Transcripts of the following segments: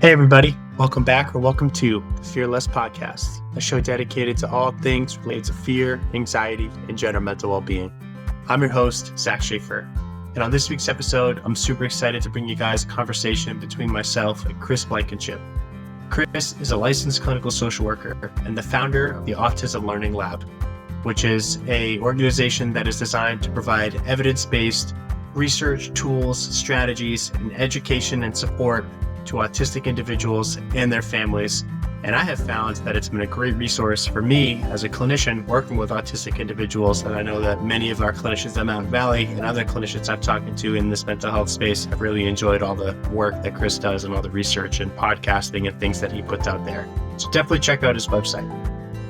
Hey everybody, welcome back or welcome to the Fearless Podcast, a show dedicated to all things related to fear, anxiety, and general mental well-being. I'm your host, Zach Schaefer, and on this week's episode, I'm super excited to bring you guys a conversation between myself and Chris Blankenship. Chris is a licensed clinical social worker and the founder of the Autism Learning Lab, which is an organization that is designed to provide evidence-based research, tools, strategies, and education and support to autistic individuals and their families. And I have found that it's been a great resource for me as a clinician working with autistic individuals. And I know that many of our clinicians at Mountain Valley and other clinicians I've talked to in this mental health space have really enjoyed all the work that Chris does and all the research and podcasting and things that he puts out there. So definitely check out his website.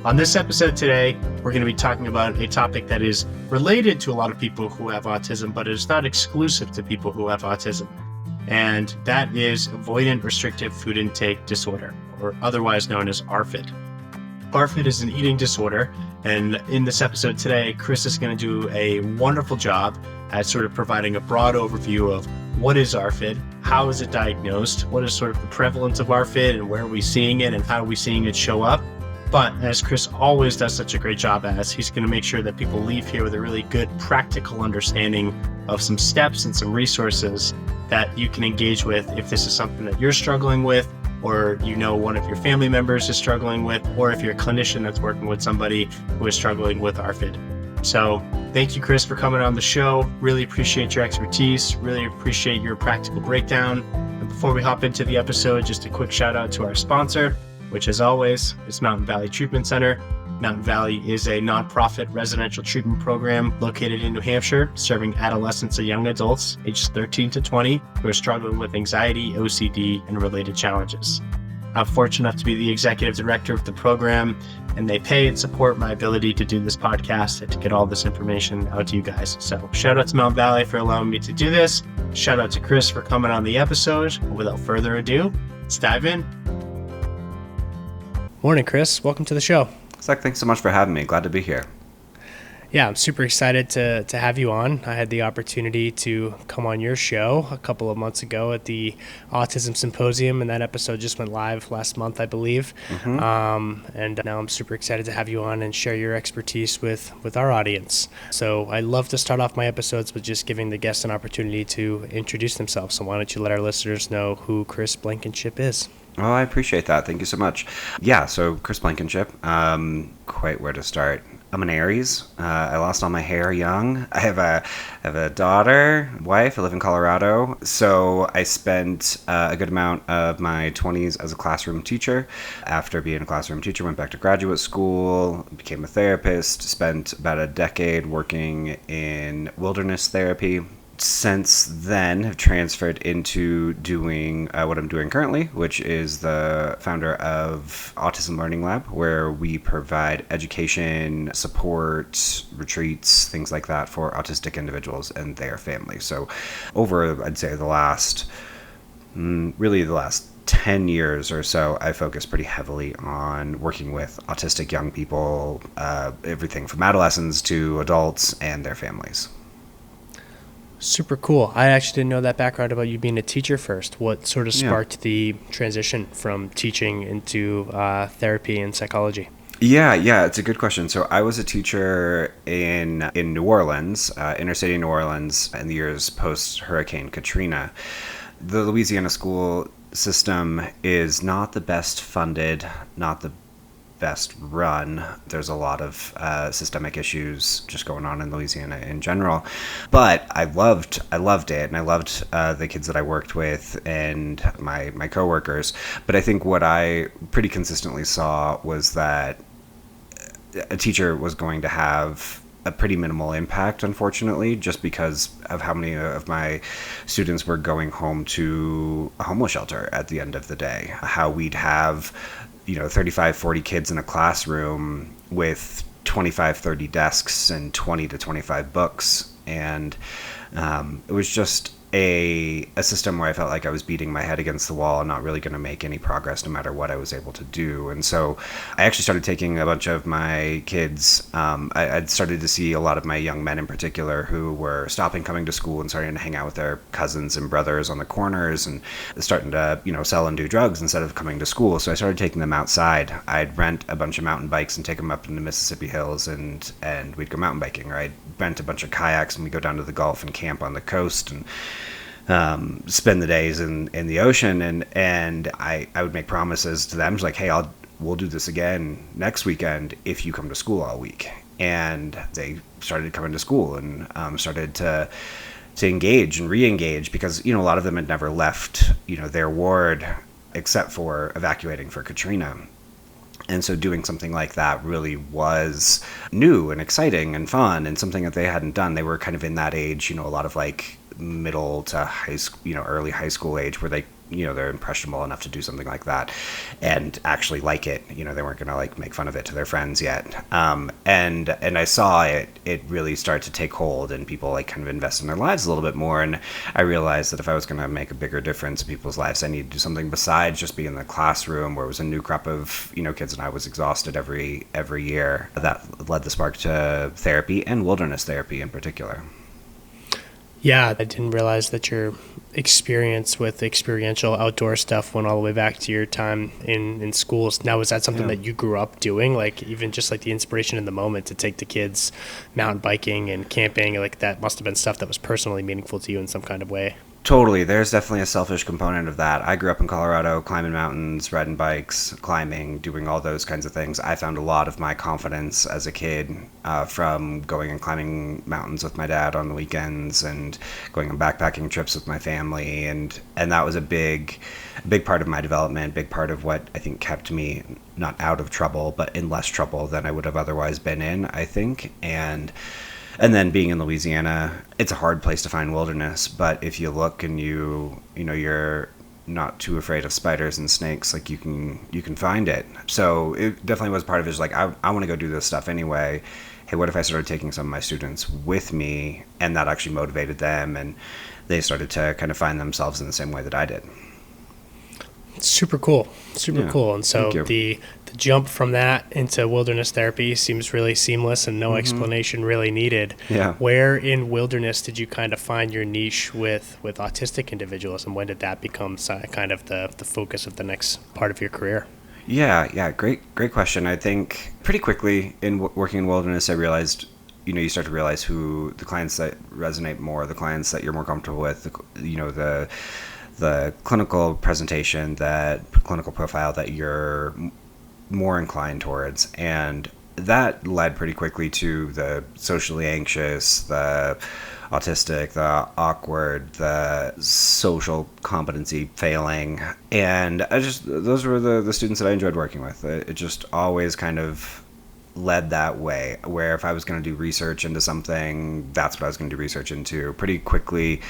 On this episode today, we're going to be talking about a topic that is related to a lot of people who have autism, but it is not exclusive to people who have autism. And that is avoidant restrictive food intake disorder, or otherwise known as ARFID. ARFID is an eating disorder, and in this episode today, Chris is going to do a wonderful job at sort of providing a broad overview of what is ARFID, how is it diagnosed, what is sort of the prevalence of ARFID, and where are we seeing it, and how are we seeing it show up. But as Chris always does such a great job as, he's going to make sure that people leave here with a really good practical understanding of some steps and some resources that you can engage with if this is something that you're struggling with, or you know one of your family members is struggling with, or if you're a clinician that's working with somebody who is struggling with ARFID. So thank you, Chris, for coming on the show. Really appreciate your expertise. Really appreciate your practical breakdown. And before we hop into the episode, just a quick shout out to our sponsor, which as always is Mountain Valley Treatment Center. Mountain Valley is a nonprofit residential treatment program located in New Hampshire, serving adolescents and young adults ages 13 to 20 who are struggling with anxiety, OCD, and related challenges. I'm fortunate enough to be the executive director of the program, and they pay and support my ability to do this podcast and to get all this information out to you guys. So shout out to Mountain Valley for allowing me to do this. Shout out to Chris for coming on the episode. Without further ado, let's dive in. Morning, Chris. Welcome to the show. Zach, thanks so much for having me. Glad to be here. Yeah, I'm super excited to have you on. I had the opportunity to come on your show a couple of months ago at the Autism Symposium, and that episode just went live last month, I believe. And now I'm super excited to have you on and share your expertise with our audience. So I love to start off my episodes with just giving the guests an opportunity to introduce themselves. So why don't you let our listeners know who Chris Blankenship is? Oh, I appreciate that. Thank you so much. Yeah, so Chris Blankenship, quite where to start. I'm an Aries. I lost all my hair young. I have a daughter, wife. I live in Colorado. So I spent a good amount of my 20s as a classroom teacher. After being a classroom teacher, went back to graduate school, became a therapist, spent about a decade working in wilderness therapy. Since then, have transferred into doing what I'm doing currently, which is the founder of Autism Learning Lab, where we provide education, support, retreats, things like that for autistic individuals and their families. So over, I'd say, the last 10 years or so, I focus pretty heavily on working with autistic young people, everything from adolescents to adults and their families. Super cool. I actually didn't know that background about you being a teacher first. What sort of sparked the transition from teaching into therapy and psychology? Yeah, it's a good question. So I was a teacher in New Orleans, inner city New Orleans, in the years post-Hurricane Katrina. The Louisiana school system is not the best funded, not the best run. There's a lot of systemic issues just going on in Louisiana in general, but I loved it, and I loved the kids that I worked with and my coworkers. But I think what I pretty consistently saw was that a teacher was going to have a pretty minimal impact, unfortunately, just because of how many of my students were going home to a homeless shelter at the end of the day. How we'd have 35, 40 kids in a classroom with 25, 30 desks and 20 to 25 books. And it was just a system where I felt like I was beating my head against the wall and not really going to make any progress no matter what I was able to do. And so I actually started taking a bunch of my kids. I'd started to see a lot of my young men in particular who were stopping coming to school and starting to hang out with their cousins and brothers on the corners and starting to, sell and do drugs instead of coming to school. So I started taking them outside. I'd rent a bunch of mountain bikes and take them up in the Mississippi hills and we'd go mountain biking, or I'd rent a bunch of kayaks and we'd go down to the Gulf and camp on the coast and spend the days in the ocean, and I would make promises to them like, hey, we'll do this again next weekend if you come to school all week. And they started coming to school and started to engage and re-engage because a lot of them had never left their ward except for evacuating for Katrina. And so doing something like that really was new and exciting and fun and something that they hadn't done. They were kind of in that age, a lot of like middle to high school, early high school age where they, they're impressionable enough to do something like that and actually like it. They weren't going to like make fun of it to their friends yet. And I saw it really start to take hold and people like kind of invest in their lives a little bit more. And I realized that if I was going to make a bigger difference in people's lives, I needed to do something besides just be in the classroom where it was a new crop of, kids, and I was exhausted every year. That led the spark to therapy and wilderness therapy in particular. Yeah, I didn't realize that your experience with experiential outdoor stuff went all the way back to your time in schools. Now, was that something that you grew up doing? Like even just like the inspiration in the moment to take the kids mountain biking and camping, like that must have been stuff that was personally meaningful to you in some kind of way. Totally. There's definitely a selfish component of that. I grew up in Colorado, climbing mountains, riding bikes, climbing, doing all those kinds of things. I found a lot of my confidence as a kid from going and climbing mountains with my dad on the weekends and going on backpacking trips with my family. And that was a big part of my development, big part of what I think kept me not out of trouble, but in less trouble than I would have otherwise been in, I think. And then being in Louisiana, it's a hard place to find wilderness, but if you look and you're not too afraid of spiders and snakes, like you can find it. So it definitely was part of it. Is like, I want to go do this stuff anyway. Hey, what if I started taking some of my students with me, and that actually motivated them, and they started to kind of find themselves in the same way that I did. Super cool. And so the jump from that into wilderness therapy seems really seamless and no explanation really needed. Yeah. Where in wilderness did you kind of find your niche with autistic individuals, and when did that become kind of the focus of the next part of your career? Yeah. Great question. I think pretty quickly in working in wilderness, I realized, you start to realize who the clients that resonate more, the clients that you're more comfortable with, the clinical presentation, that clinical profile that you're more inclined towards. And that led pretty quickly to the socially anxious, the autistic, the awkward, the social competency failing. And those were the students that I enjoyed working with. It just always kind of led that way, where if I was going to do research into something, that's what I was going to do research into. Pretty quickly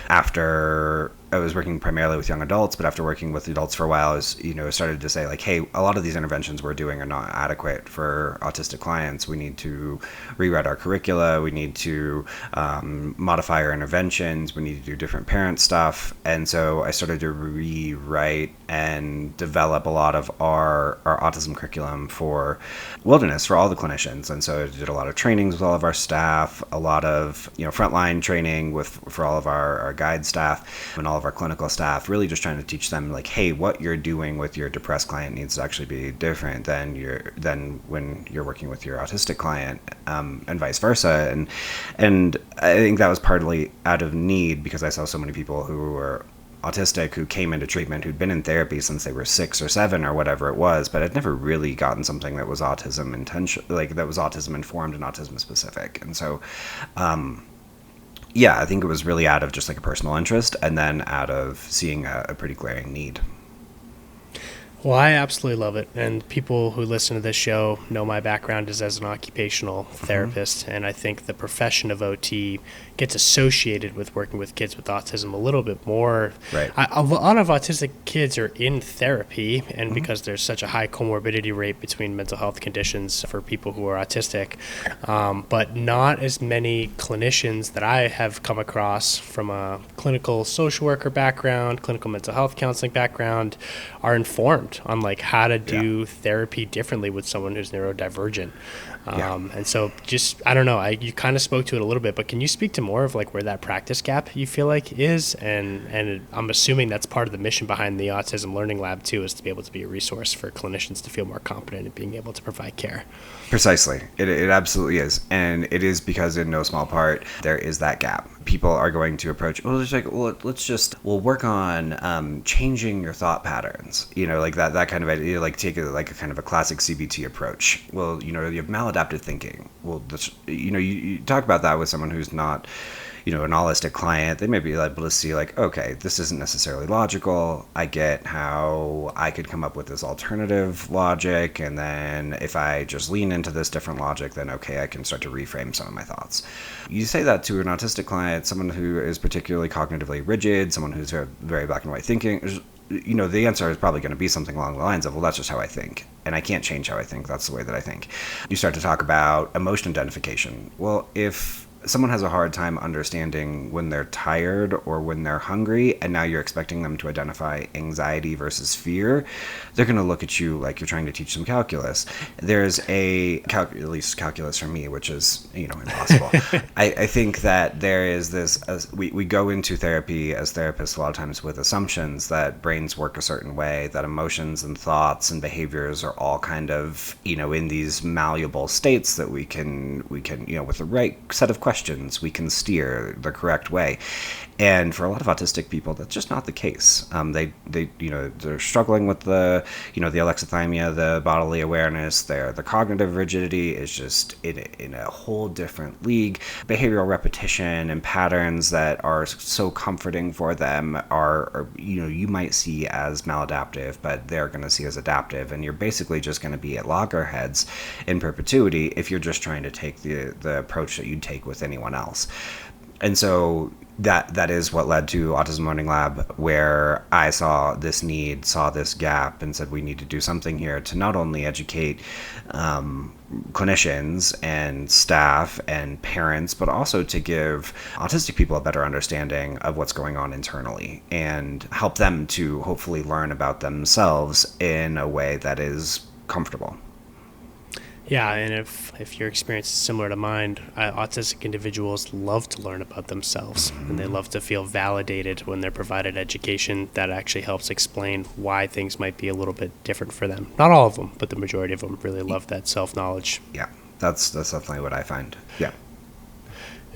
after I was working primarily with young adults, but after working with adults for a while, I was, started to say like, hey, a lot of these interventions we're doing are not adequate for autistic clients. We need to rewrite our curricula. We need to modify our interventions. We need to do different parent stuff. And so I started to rewrite and develop a lot of our autism curriculum for wilderness for all the clinicians. And so I did a lot of trainings with all of our staff, a lot of, frontline training for all of our guide staff and all of our clinical staff, really just trying to teach them like, hey, what you're doing with your depressed client needs to actually be different than when you're working with your autistic client, and vice versa. And I think that was partly out of need because I saw so many people who were autistic who came into treatment who'd been in therapy since they were 6 or 7 or whatever it was, but I'd never really gotten something that was autism that was autism informed and autism specific. And so I think it was really out of just like a personal interest and then out of seeing a pretty glaring need. Well, I absolutely love it. And people who listen to this show know my background is as an occupational therapist. And I think the profession of OT gets associated with working with kids with autism a little bit more. Right. A lot of autistic kids are in therapy, and because there's such a high comorbidity rate between mental health conditions for people who are autistic, but not as many clinicians that I have come across from a clinical social worker background, clinical mental health counseling background, are informed on like how to do therapy differently with someone who's neurodivergent. And so just, I don't know, you kind of spoke to it a little bit, but can you speak to more of like where that practice gap you feel like is? And I'm assuming that's part of the mission behind the Autism Learning Lab too, is to be able to be a resource for clinicians to feel more competent in being able to provide care. Precisely. It absolutely is. And it is because in no small part, there is that gap. People are going to approach, we'll work on changing your thought patterns, like that kind of idea, like take a kind of a classic CBT approach. Well, you have maladaptive thinking. Well, you talk about that with someone who's not, an holistic client. They may be able to see like, okay, this isn't necessarily logical. I get how I could come up with this alternative logic. And then if I just lean into this different logic, then okay, I can start to reframe some of my thoughts. You say that to an autistic client, someone who is particularly cognitively rigid, someone who's very, very black and white thinking, the answer is probably going to be something along the lines of, well, that's just how I think. And I can't change how I think. That's the way that I think. You start to talk about emotion identification. Well, if someone has a hard time understanding when they're tired or when they're hungry, and now you're expecting them to identify anxiety versus fear, they're going to look at you like you're trying to teach them calculus. There's at least calculus for me, which is, impossible. I think that there is this, we go into therapy as therapists a lot of times with assumptions that brains work a certain way, that emotions and thoughts and behaviors are all kind of, in these malleable states that we can, with the right set of questions, we can steer the correct way. And for a lot of autistic people, that's just not the case. They're struggling with the alexithymia, the bodily awareness. The cognitive rigidity is just in a whole different league. Behavioral repetition and patterns that are so comforting for them are you might see as maladaptive, but they're going to see as adaptive. And you're basically just going to be at loggerheads in perpetuity if you're just trying to take the approach that you'd take with anyone else. And so that is what led to Autism Learning Lab, where I saw this need, saw this gap, and said we need to do something here to not only educate clinicians and staff and parents, but also to give autistic people a better understanding of what's going on internally and help them to hopefully learn about themselves in a way that is comfortable. Yeah, and if your experience is similar to mine, autistic individuals love to learn about themselves, and they love to feel validated when they're provided education that actually helps explain why things might be a little bit different for them. Not all of them, but the majority of them really love that self-knowledge. Yeah, that's definitely what I find. Yeah.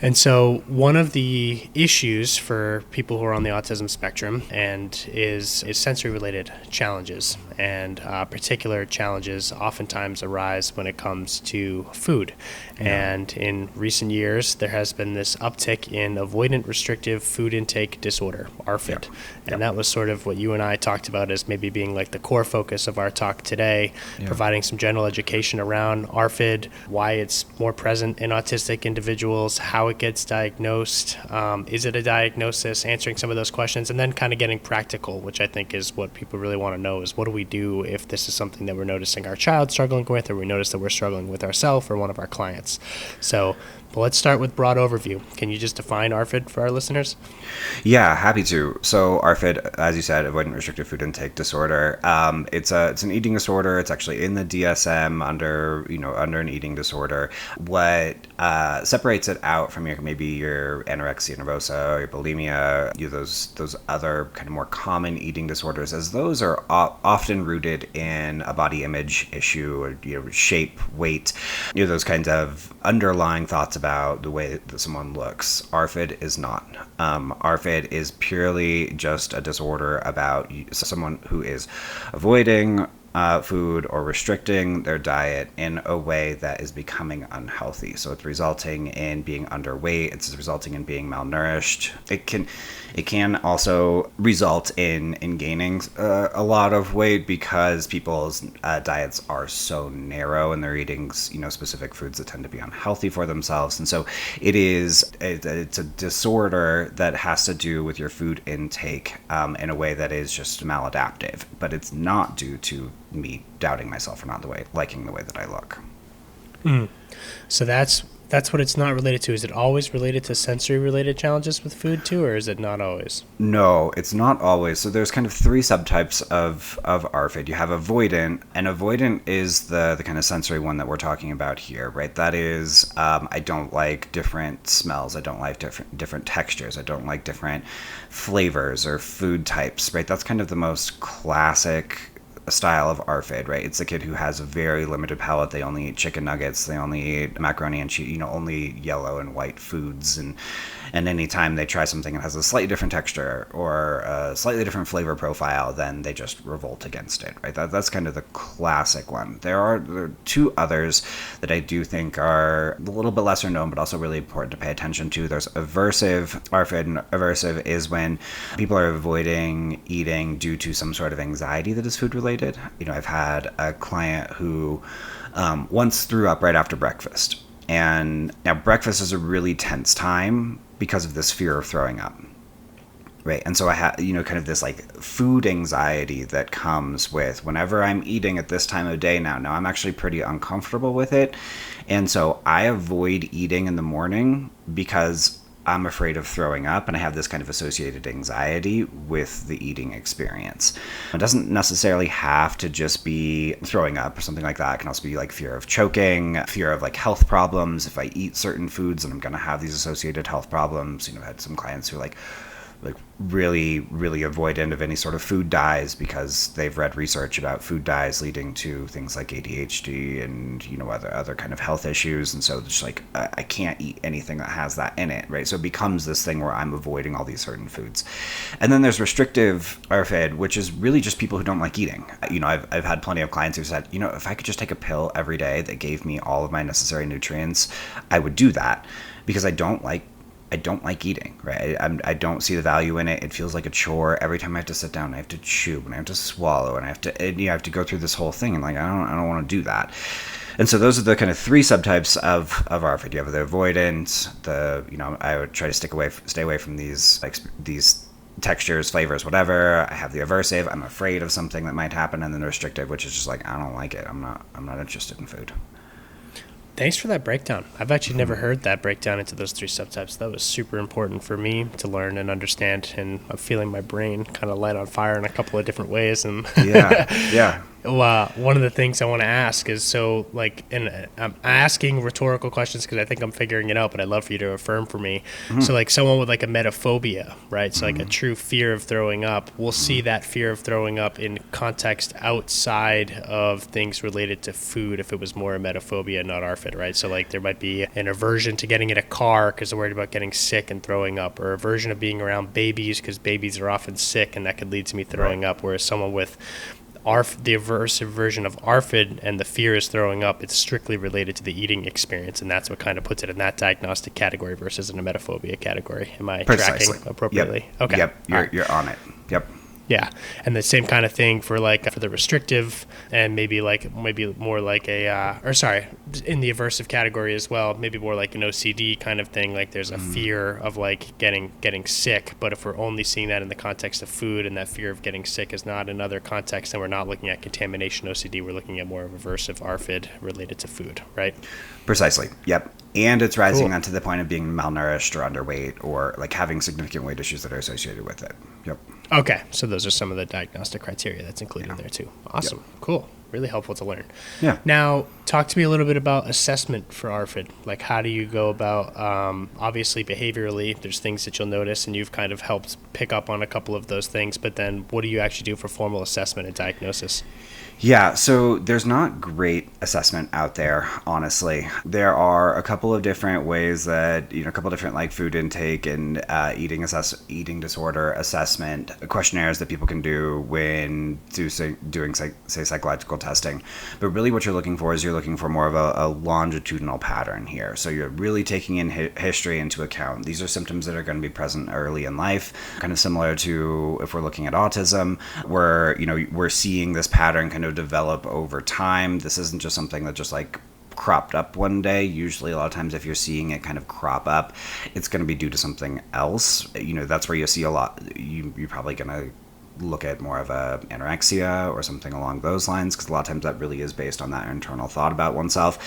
And so one of the issues for people who are on the autism spectrum is sensory-related challenges, and particular challenges oftentimes arise when it comes to food. Yeah. And in recent years, there has been this uptick in avoidant restrictive food intake disorder, ARFID. Yep. And that was sort of what you and I talked about as maybe being like the core focus of our talk today, providing some general education around ARFID, why it's more present in autistic individuals, how it gets diagnosed, is it a diagnosis, answering some of those questions, and then kind of getting practical, which I think is what people really want to know, is what do we do if this is something that we're noticing our child struggling with, or we notice that we're struggling with ourselves or one of our clients. So but let's start with broad overview. Can you just define ARFID for our listeners? Yeah, happy to. So ARFID, as you said, avoidant restrictive food intake disorder. It's an eating disorder. It's actually in the DSM under an eating disorder. What separates it out from your anorexia nervosa, your bulimia, those other kind of more common eating disorders, as those are often rooted in a body image issue, shape, weight, those kinds of underlying thoughts about the way that someone looks. ARFID is not. ARFID is purely just a disorder about someone who is avoiding food or restricting their diet in a way that is becoming unhealthy. So it's resulting in being underweight. It's resulting in being malnourished. It can also result in gaining a lot of weight because people's diets are so narrow and they're eating specific foods that tend to be unhealthy for themselves. And so it's a disorder that has to do with your food intake in a way that is just maladaptive, but it's not due to me doubting myself or not liking the way that I look. So that's what it's not related to. Is it always related to sensory related challenges with food too, or is it not always? No, it's not always. So there's kind of three subtypes of ARFID. You have avoidant, and avoidant is the kind of sensory one that we're talking about here, right? That is, I don't like different smells. I don't like different textures. I don't like different flavors or food types, right? That's kind of the most classic style of ARFID, right? It's the kid who has a very limited palate. They only eat chicken nuggets. They only eat macaroni and cheese, only yellow and white foods. And anytime they try something that has a slightly different texture or a slightly different flavor profile, then they just revolt against it, right? That's kind of the classic one. There are two others that I do think are a little bit lesser known, but also really important to pay attention to. There's aversive ARFID, and aversive is when people are avoiding eating due to some sort of anxiety that is food related. I've had a client who once threw up right after breakfast. And now breakfast is a really tense time because of this fear of throwing up. Right. And so I have, kind of this like food anxiety that comes with whenever I'm eating at this time of day now. Now I'm actually pretty uncomfortable with it. And so I avoid eating in the morning because I'm afraid of throwing up, and I have this kind of associated anxiety with the eating experience. It doesn't necessarily have to just be throwing up or something like that. It can also be like fear of choking, fear of like health problems. If I eat certain foods, then I'm going to have these associated health problems. I had some clients who like really, really avoidant of any sort of food dyes because they've read research about food dyes leading to things like ADHD and, other kind of health issues. And so just like, I can't eat anything that has that in it, right? So it becomes this thing where I'm avoiding all these certain foods. And then there's restrictive ARFID, which is really just people who don't like eating. I've had plenty of clients who said, if I could just take a pill every day that gave me all of my necessary nutrients, I would do that because I don't like eating, right? I don't see the value in it. It feels like a chore. Every time I have to sit down, I have to chew and I have to swallow and I have to go through this whole thing. And like, I don't want to do that. And so those are the kind of three subtypes of ARFID. You have the avoidant, I would try to stay away from these textures, flavors, whatever. I have the aversive. I'm afraid of something that might happen. And then the restrictive, which is just like, I don't like it. I'm not interested in food. Thanks for that breakdown. I've actually never heard that breakdown into those three subtypes. That was super important for me to learn and understand, and I'm feeling my brain kind of light on fire in a couple of different ways. And yeah. One of the things I want to ask is, so like, and I'm asking rhetorical questions because I think I'm figuring it out, but I'd love for you to affirm for me. Mm-hmm. So like someone with like a metaphobia, right? So like a true fear of throwing up, we'll see that fear of throwing up in context outside of things related to food if it was more a metaphobia, not ARFID, right? So like there might be an aversion to getting in a car because they're worried about getting sick and throwing up, or aversion of being around babies because babies are often sick and that could lead to me throwing up. Whereas someone with the aversive version of ARFID and the fear is throwing up, it's strictly related to the eating experience, and that's what kind of puts it in that diagnostic category versus in a metaphobia catery. Am I tracking appropriately? Yep. Okay. Yep. You're on it. Yep. Yeah, and the same kind of thing for the restrictive, and maybe more like in the aversive category as well, maybe more like an OCD kind of thing. Like there's a fear of like getting sick, but if we're only seeing that in the context of food, and that fear of getting sick is not in other contexts, then we're not looking at contamination OCD. We're looking at more of aversive ARFID related to food, right? Precisely. Yep. And it's rising on to the point of being malnourished or underweight or like having significant weight issues that are associated with it. Yep. Okay. So those are some of the diagnostic criteria that's included there too. Awesome. Yep. Cool. really helpful to learn. Yeah. Now, talk to me a little bit about assessment for ARFID. Like, how do you go about, obviously behaviorally, there's things that you'll notice, and you've kind of helped pick up on a couple of those things, but then what do you actually do for formal assessment and diagnosis? Yeah, so there's not great assessment out there, honestly. There are a couple of different ways that, a couple of different like food intake and eating disorder assessment questionnaires that people can do when doing psychological testing. But really what you're looking for is you're looking for more of a longitudinal pattern here. So you're really taking in history into account. These are symptoms that are going to be present early in life, kind of similar to if we're looking at autism, where, we're seeing this pattern kind of develop over time. This isn't just something that just like cropped up one day. Usually a lot of times if you're seeing it kind of crop up, it's going to be due to something else. That's where you see a lot. You're probably going to look at more of a anorexia or something along those lines, because a lot of times that really is based on that internal thought about oneself.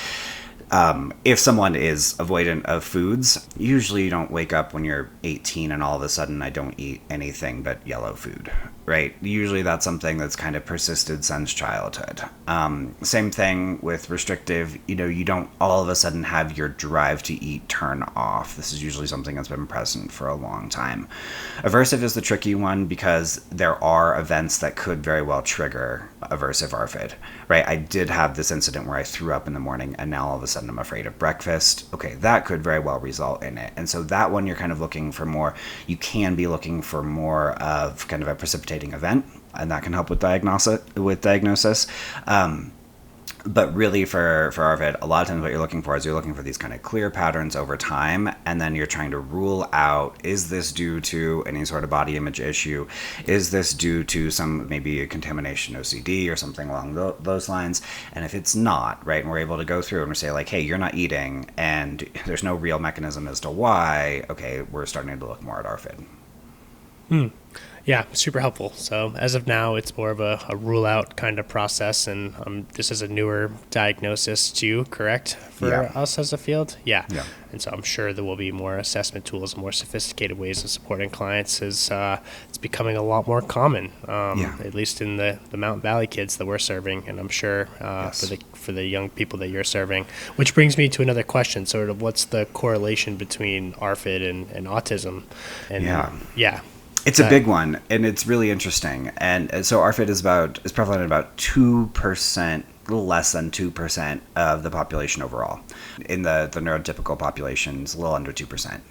If someone is avoidant of foods, usually you don't wake up when you're 18 and all of a sudden I don't eat anything but yellow food, right? Usually that's something that's kind of persisted since childhood. Same thing with restrictive, you don't all of a sudden have your drive to eat turn off. This is usually something that's been present for a long time. Aversive is the tricky one because there are events that could very well trigger aversive ARFID, right? I did have this incident where I threw up in the morning and now all of a sudden I'm afraid of breakfast. Okay, that could very well result in it. And so that one you're kind of looking for more, you can be looking for more of kind of a precipitating event, and that can help with diagnosis. But really for ARFID, a lot of times what you're looking for is you're looking for these kind of clear patterns over time, and then you're trying to rule out, is this due to any sort of body image issue? Is this due to maybe a contamination OCD or something along those lines? And if it's not, right, and we're able to go through and we say like, hey, you're not eating, and there's no real mechanism as to why, okay, we're starting to look more at ARFID. Yeah, super helpful. So as of now, it's more of a rule out kind of process, and this is a newer diagnosis too, correct, for us as a field? Yeah. And so I'm sure there will be more assessment tools, more sophisticated ways of supporting clients as it's becoming a lot more common, at least in the Mountain Valley kids that we're serving, and I'm sure for the young people that you're serving. Which brings me to another question, sort of what's the correlation between ARFID and autism? And It's a big one, and it's really interesting. And so ARFID is prevalent in about 2%, a little less than 2% of the population overall. In the neurotypical population, it's a little under 2%.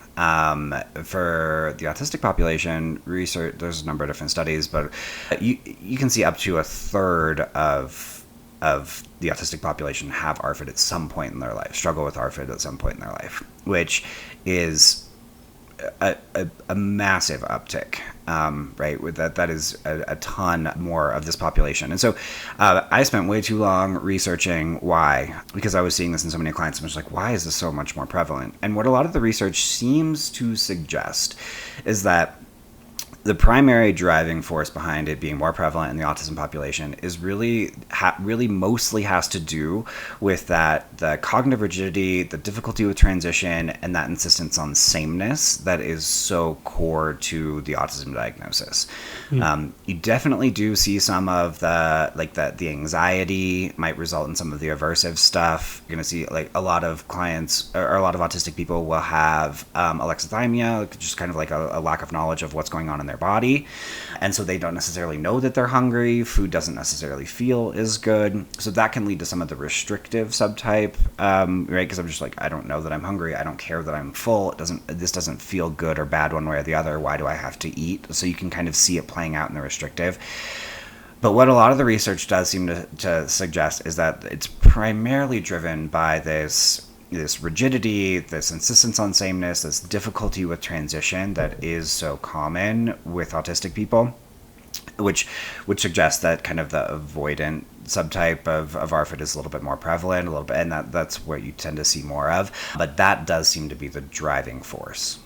For the autistic population, research, there's a number of different studies, but you can see up to a third of the autistic population have ARFID at some point in their life, struggle with ARFID at some point in their life, which is a massive uptick, right? With that is a ton more of this population. And so I spent way too long researching why, because I was seeing this in so many clients. I'm just like, why is this so much more prevalent? And what a lot of the research seems to suggest is that the primary driving force behind it being more prevalent in the autism population is really mostly has to do with the cognitive rigidity, the difficulty with transition, and that insistence on sameness that is so core to the autism diagnosis. You definitely do see some of the anxiety might result in some of the aversive stuff. You're going to see like a lot of clients or a lot of autistic people will have alexithymia, just kind of like a lack of knowledge of what's going on in their body, and so they don't necessarily know that they're hungry. Food doesn't necessarily feel as good, so that can lead to some of the restrictive subtype, right? Because I'm just like, I don't know that I'm hungry, I don't care that I'm full, this doesn't feel good or bad one way or the other, why do I have to eat? So you can kind of see it playing out in the restrictive. But what a lot of the research does seem to suggest is that it's primarily driven by this rigidity, this insistence on sameness, this difficulty with transition that is so common with autistic people, which would suggest that kind of the avoidant subtype of ARFID is a little bit more prevalent, and that's what you tend to see more of. But that does seem to be the driving force.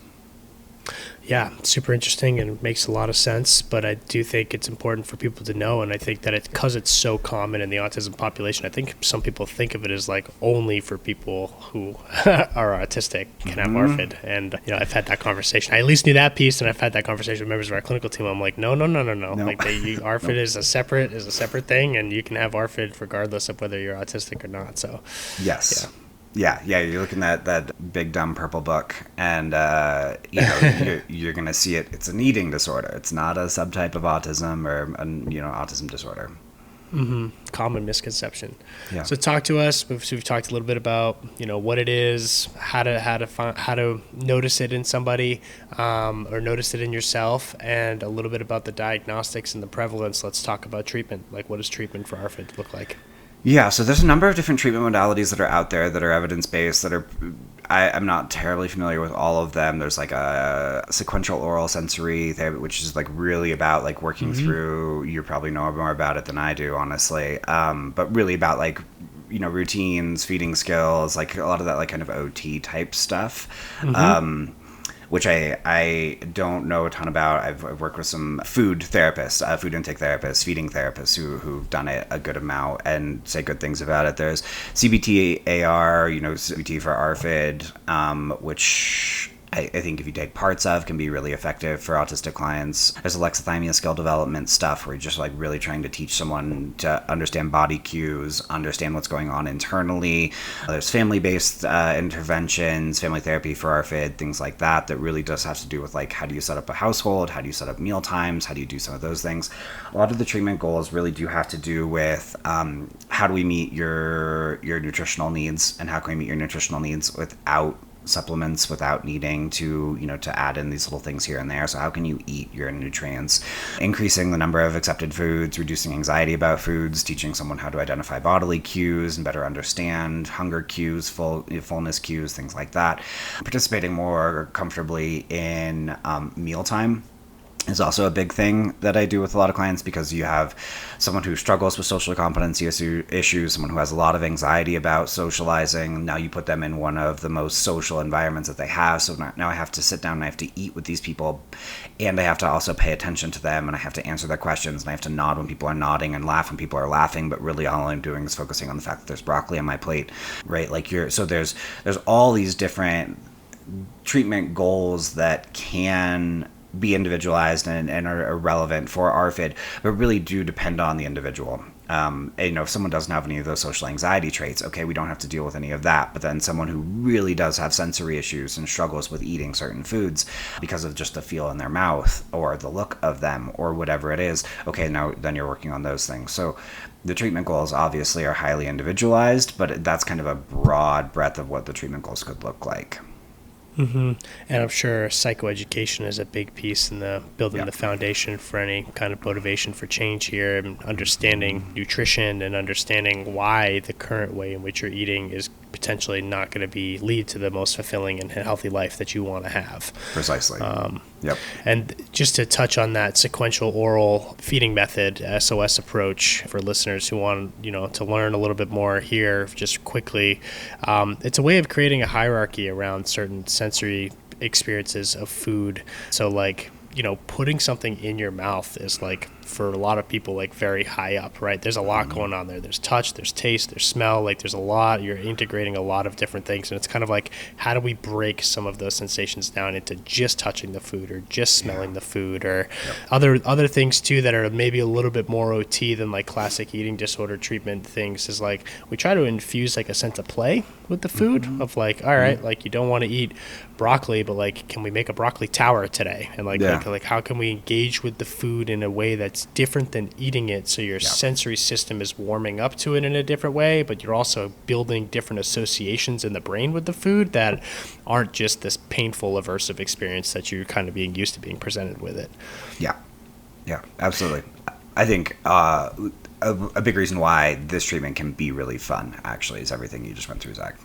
Yeah, super interesting and makes a lot of sense, but I do think it's important for people to know, and I think that because it's so common in the autism population, I think some people think of it as like only for people who are autistic can have ARFID, and I've had that conversation. I at least knew that piece, and I've had that conversation with members of our clinical team. I'm like, no. Like ARFID is a separate thing, and you can have ARFID regardless of whether you're autistic or not. So yes. Yeah, you're looking at that big dumb purple book, and you're gonna see it. It's an eating disorder. It's not a subtype of autism or autism disorder. Common misconception. Yeah. So talk to us. We've talked a little bit about what it is, how to notice it in somebody, or notice it in yourself, and a little bit about the diagnostics and the prevalence. Let's talk about treatment. Like, what does treatment for ARFID look like? Yeah, so there's a number of different treatment modalities that are out there that are evidence-based, I'm not terribly familiar with all of them. There's like a sequential oral sensory therapy, which is like really about like working through, you probably know more about it than I do, honestly, but really about like, routines, feeding skills, like a lot of that like kind of OT type stuff. Which I don't know a ton about. I've worked with some food therapists, food intake therapists, feeding therapists who've done it a good amount and say good things about it. There's CBT-AR, CBT for ARFID, which I think if you take parts of can be really effective for autistic clients. There's alexithymia skill development stuff where you're just like really trying to teach someone to understand body cues, understand what's going on internally. There's family-based interventions, family therapy for ARFID, things like that really does have to do with like how do you set up a household, how do you set up meal times, how do you do some of those things. A lot of the treatment goals really do have to do with how do we meet your nutritional needs, and how can we meet your nutritional needs without supplements, without needing to add in these little things here and there. So how can you eat your nutrients? Increasing the number of accepted foods, reducing anxiety about foods, teaching someone how to identify bodily cues and better understand hunger cues, fullness cues, things like that. Participating more comfortably in mealtime is also a big thing that I do with a lot of clients, because you have someone who struggles with social competency issues, someone who has a lot of anxiety about socializing. Now you put them in one of the most social environments that they have. So now I have to sit down and I have to eat with these people, and I have to also pay attention to them, and I have to answer their questions, and I have to nod when people are nodding and laugh when people are laughing, but really all I'm doing is focusing on the fact that there's broccoli on my plate, right? So there's all these different treatment goals that can be individualized and are relevant for ARFID, but really do depend on the individual. If someone doesn't have any of those social anxiety traits, okay, we don't have to deal with any of that. But then someone who really does have sensory issues and struggles with eating certain foods because of just the feel in their mouth or the look of them or whatever it is, okay, now then you're working on those things. So the treatment goals obviously are highly individualized, but that's kind of a broad breadth of what the treatment goals could look like. And I'm sure psychoeducation is a big piece in the building the foundation for any kind of motivation for change here, and understanding nutrition and understanding why the current way in which you're eating is potentially not going to lead to the most fulfilling and healthy life that you want to have. Precisely. And just to touch on that sequential oral feeding method, SOS approach, for listeners who want to learn a little bit more here, just quickly, it's a way of creating a hierarchy around certain sensory experiences of food. So like, putting something in your mouth is like, for a lot of people, like very high up, right? There's a lot going on there. There's touch, there's taste, there's smell, like there's a lot, you're integrating a lot of different things. And it's kind of like, how do we break some of those sensations down into just touching the food or just smelling the food, or other things too that are maybe a little bit more OT than like classic eating disorder treatment things, is like, we try to infuse like a sense of play with the food of like, all right, like you don't want to eat broccoli, but like, can we make a broccoli tower today? And like how can we engage with the food in a way that's different than eating it, so your sensory system is warming up to it in a different way, but you're also building different associations in the brain with the food that aren't just this painful aversive experience that you're kind of being used to being presented with it. Yeah, absolutely. I think a big reason why this treatment can be really fun, actually, is everything you just went through, Zach.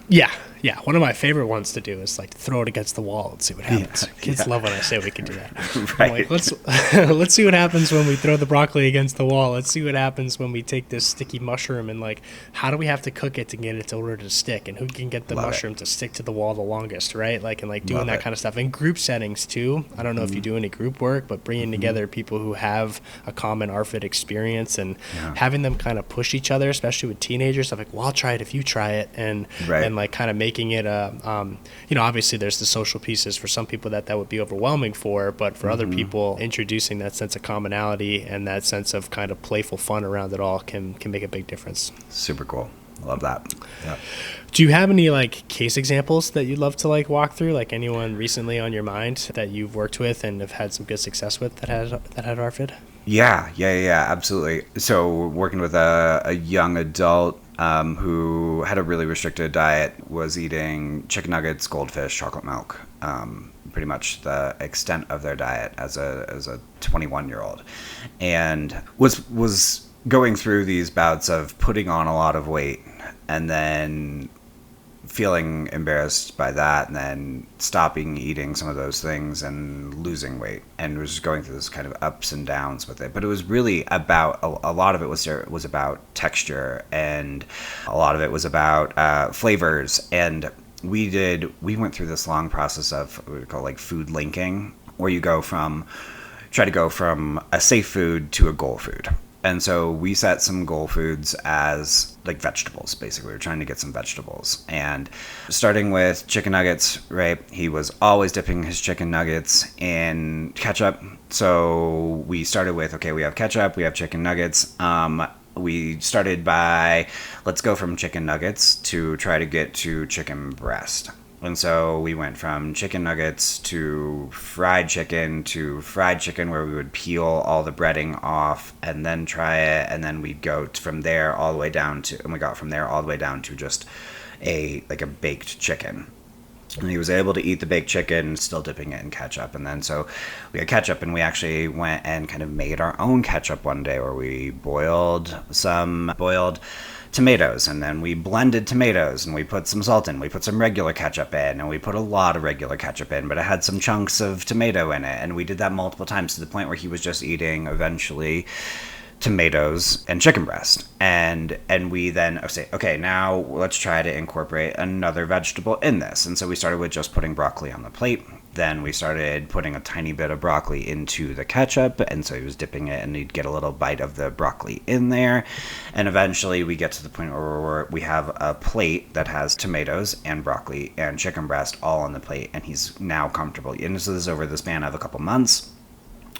Yeah, yeah. One of my favorite ones to do is like throw it against the wall and see what happens. Kids love when I say we can do that. Right. I'm like, let's see what happens when we throw the broccoli against the wall. Let's see what happens when we take this sticky mushroom and like, how do we have to cook it to get it to order to stick, and who can get the mushroom to stick to the wall the longest, right? Like, and like doing that kind of stuff in group settings too. I don't know if you do any group work, but bringing together people who have a common ARFID experience and having them kind of push each other, especially with teenagers. I'm like, well, I'll try it if you try it, and like kind of making it obviously there's the social pieces for some people that would be overwhelming for, but for other people, introducing that sense of commonality and that sense of kind of playful fun around it all can make a big difference. Super cool. Love that. Yeah. Do you have any like case examples that you'd love to like walk through? Like anyone recently on your mind that you've worked with and have had some good success with that had ARFID? Yeah, absolutely. So working with a young adult who had a really restricted diet, was eating chicken nuggets, goldfish, chocolate milk, pretty much the extent of their diet as a 21-year-old, and was going through these bouts of putting on a lot of weight and then feeling embarrassed by that, and then stopping eating some of those things and losing weight, and was going through this kind of ups and downs with it. But it was really about a lot of it was about texture, and a lot of it was about flavors. And we went through this long process of what we call like food linking, where you try to go from a safe food to a goal food. And so we set some goal foods as like vegetables, basically. We were trying to get some vegetables. And starting with chicken nuggets, right? He was always dipping his chicken nuggets in ketchup. So we started with, okay, we have ketchup, we have chicken nuggets. We started by, let's go from chicken nuggets to try to get to chicken breast. And so we went from chicken nuggets to fried chicken where we would peel all the breading off and then try it. And then we'd go from there all the way down to just a baked chicken. And he was able to eat the baked chicken, still dipping it in ketchup. And then so we had ketchup, and we actually went and kind of made our own ketchup one day, where we boiled tomatoes, and then we blended tomatoes, and we put some salt in, we put some regular ketchup in, and we put a lot of regular ketchup in, but it had some chunks of tomato in it. And we did that multiple times to the point where he was just eating eventually tomatoes and chicken breast. And we then say, okay, now let's try to incorporate another vegetable in this. And so we started with just putting broccoli on the plate. Then we started putting a tiny bit of broccoli into the ketchup, and so he was dipping it, and he'd get a little bite of the broccoli in there. And eventually we get to the point where we have a plate that has tomatoes and broccoli and chicken breast all on the plate, and he's now comfortable. And this is over the span of a couple months.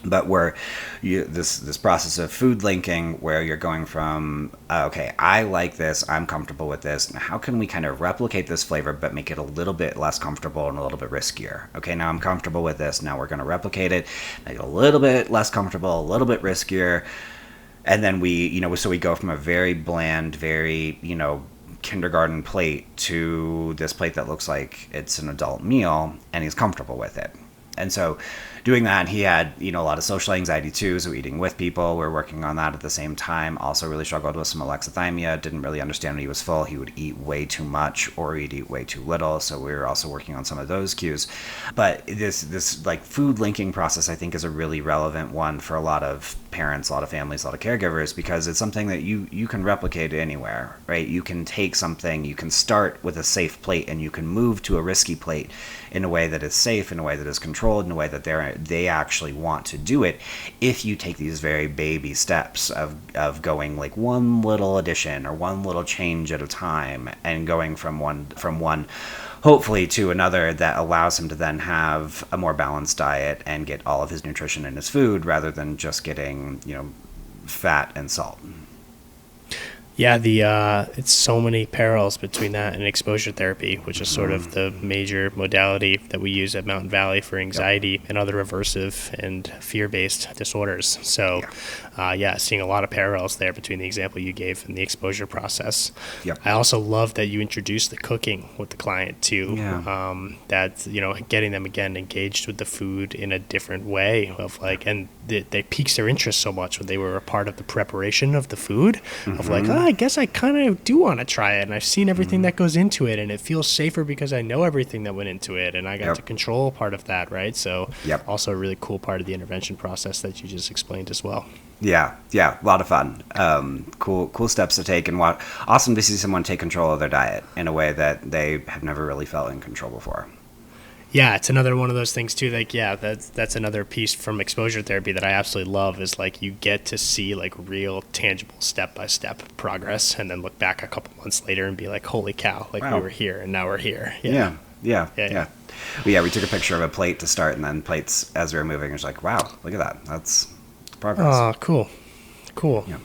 But where this process of food linking, where you're going from, okay, I like this, I'm comfortable with this, now how can we kind of replicate this flavor but make it a little bit less comfortable and a little bit riskier? Okay, now I'm comfortable with this, now we're going to replicate it, make it a little bit less comfortable, a little bit riskier. And then we go from a very bland, very, kindergarten plate to this plate that looks like it's an adult meal, and he's comfortable with it. And so doing that, he had, a lot of social anxiety too. So eating with people, we're working on that at the same time. Also really struggled with some alexithymia, didn't really understand when he was full. He would eat way too much or he'd eat way too little. So we were also working on some of those cues. But this like food linking process, I think, is a really relevant one for a lot of parents, a lot of families, a lot of caregivers, because it's something that you can replicate anywhere, right? You can take something, you can start with a safe plate, and you can move to a risky plate in a way that is safe, in a way that is controlled, in a way that they actually want to do it, if you take these very baby steps of going like one little addition or one little change at a time, and going from one hopefully to another that allows him to then have a more balanced diet and get all of his nutrition in his food, rather than just getting fat and salt. Yeah, it's so many parallels between that and exposure therapy, which is sort of the major modality that we use at Mountain Valley for anxiety and other aversive and fear-based disorders. So, seeing a lot of parallels there between the example you gave and the exposure process. Yep. I also love that you introduced the cooking with the client too. Yeah. That getting them again engaged with the food in a different way of like, and they piques their interest so much when they were a part of the preparation of the food, of like, I guess I kind of do want to try it. And I've seen everything that goes into it, and it feels safer because I know everything that went into it, and I got to Yep. control part of that, right? So Yep. also a really cool part of the intervention process that you just explained as well. Yeah, yeah, a lot of fun. Cool steps to take, and what awesome to see someone take control of their diet in a way that they have never really felt in control before. Yeah, it's another one of those things too. Like, yeah, that's another piece from exposure therapy that I absolutely love is like you get to see like real, tangible, step by step progress, and then look back a couple months later and be like, "Holy cow! Like we Wow. were here and now we're here." Yeah, Yeah, yeah, yeah, yeah. yeah. Well, yeah, we took a picture of a plate to start, and then plates as we were moving. It was like, wow, look at that. That's progress. Oh, cool, cool. Yeah.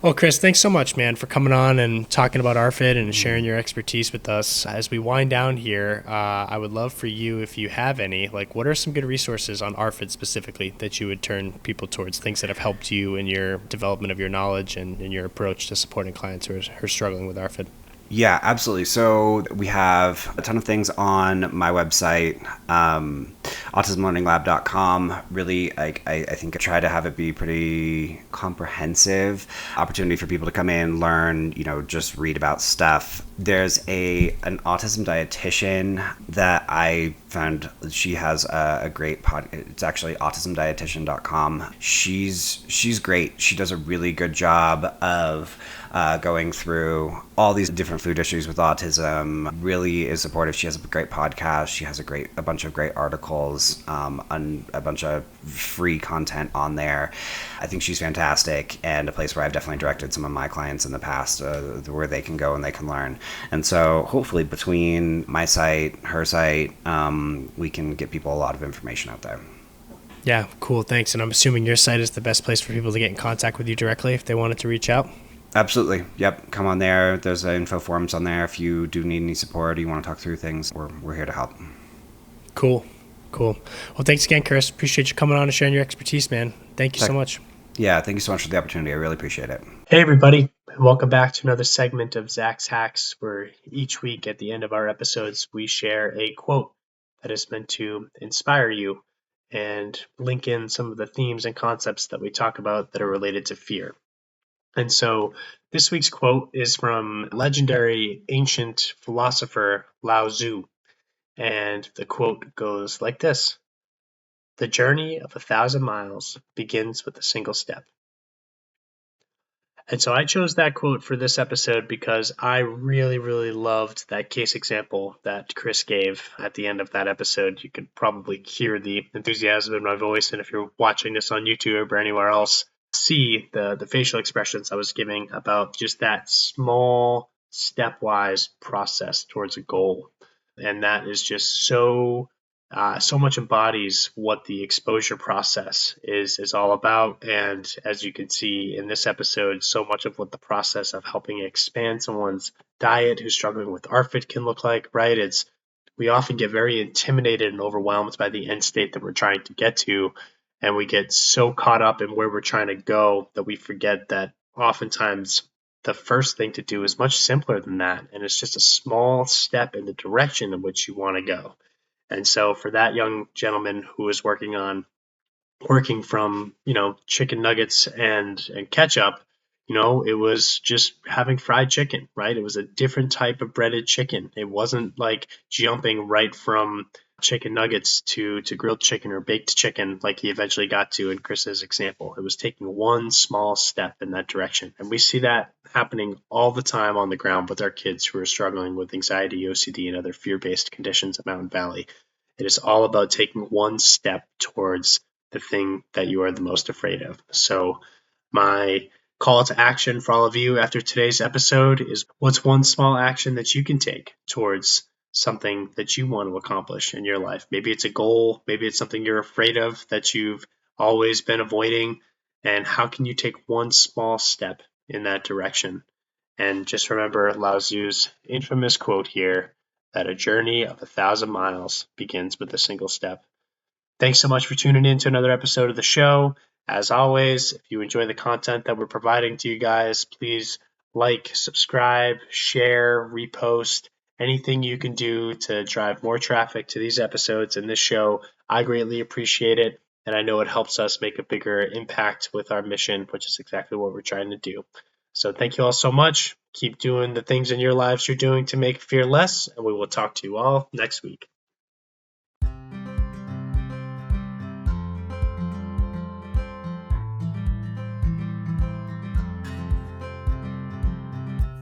Well, Chris, thanks so much, man, for coming on and talking about ARFID and sharing your expertise with us. As we wind down here, I would love for you, if you have any, like what are some good resources on ARFID specifically that you would turn people towards, things that have helped you in your development of your knowledge and in your approach to supporting clients who are struggling with ARFID? Yeah, absolutely. So we have a ton of things on my website, autismlearninglab.com. Really, I think I try to have it be pretty comprehensive opportunity for people to come in, learn, just read about stuff. There's an autism dietitian that I found. She has a great it's actually autismdietitian.com. She's great. She does a really good job of going through all these different food issues with autism. Really is supportive. She has a great podcast. She has a bunch of great articles, and a bunch of free content on there. I think she's fantastic, and a place where I've definitely directed some of my clients in the past, where they can go and they can learn. And so hopefully between my site, her site, we can get people a lot of information out there. Yeah, cool. Thanks. And I'm assuming your site is the best place for people to get in contact with you directly if they wanted to reach out. Absolutely. Yep. Come on there. There's info forms on there. If you do need any support or you want to talk through things, we're here to help. Cool. Cool. Well, thanks again, Chris. Appreciate you coming on and sharing your expertise, man. Thank you so much. Yeah. Thank you so much for the opportunity. I really appreciate it. Hey, everybody. Welcome back to another segment of Zach's Hacks, where each week at the end of our episodes, we share a quote that is meant to inspire you and link in some of the themes and concepts that we talk about that are related to fear. And so this week's quote is from legendary ancient philosopher Lao Tzu. And the quote goes like this: "The journey of 1,000 miles begins with a single step." And so I chose that quote for this episode because I really, really loved that case example that Chris gave at the end of that episode. You could probably hear the enthusiasm in my voice. And if you're watching this on YouTube or anywhere else, see the facial expressions I was giving about just that small stepwise process towards a goal. And that is just so much embodies what the exposure process is all about. And as you can see in this episode, so much of what the process of helping expand someone's diet who's struggling with ARFID can look like, right? We often get very intimidated and overwhelmed by the end state that we're trying to get to. And we get so caught up in where we're trying to go that we forget that oftentimes the first thing to do is much simpler than that. And it's just a small step in the direction in which you want to go. And so for that young gentleman who was working from, chicken nuggets and ketchup, it was just having fried chicken, right? It was a different type of breaded chicken. It wasn't like jumping right from chicken nuggets to grilled chicken or baked chicken like he eventually got to in Chris's example. It was taking one small step in that direction. And we see that happening all the time on the ground with our kids who are struggling with anxiety, OCD, and other fear-based conditions at Mountain Valley. It is all about taking one step towards the thing that you are the most afraid of. So my call to action for all of you after today's episode is, what's one small action that you can take towards something that you want to accomplish in your life? Maybe it's a goal, maybe it's something you're afraid of that you've always been avoiding, and how can you take one small step in that direction? And just remember Lao Tzu's infamous quote here, that a journey of 1,000 miles begins with a single step. Thanks so much for tuning in to another episode of the show. As always, if you enjoy the content that we're providing to you guys, please like, subscribe, share, repost, anything you can do to drive more traffic to these episodes and this show. I greatly appreciate it, and I know it helps us make a bigger impact with our mission, which is exactly what we're trying to do. So thank you all so much. Keep doing the things in your lives you're doing to make fear less, and we will talk to you all next week.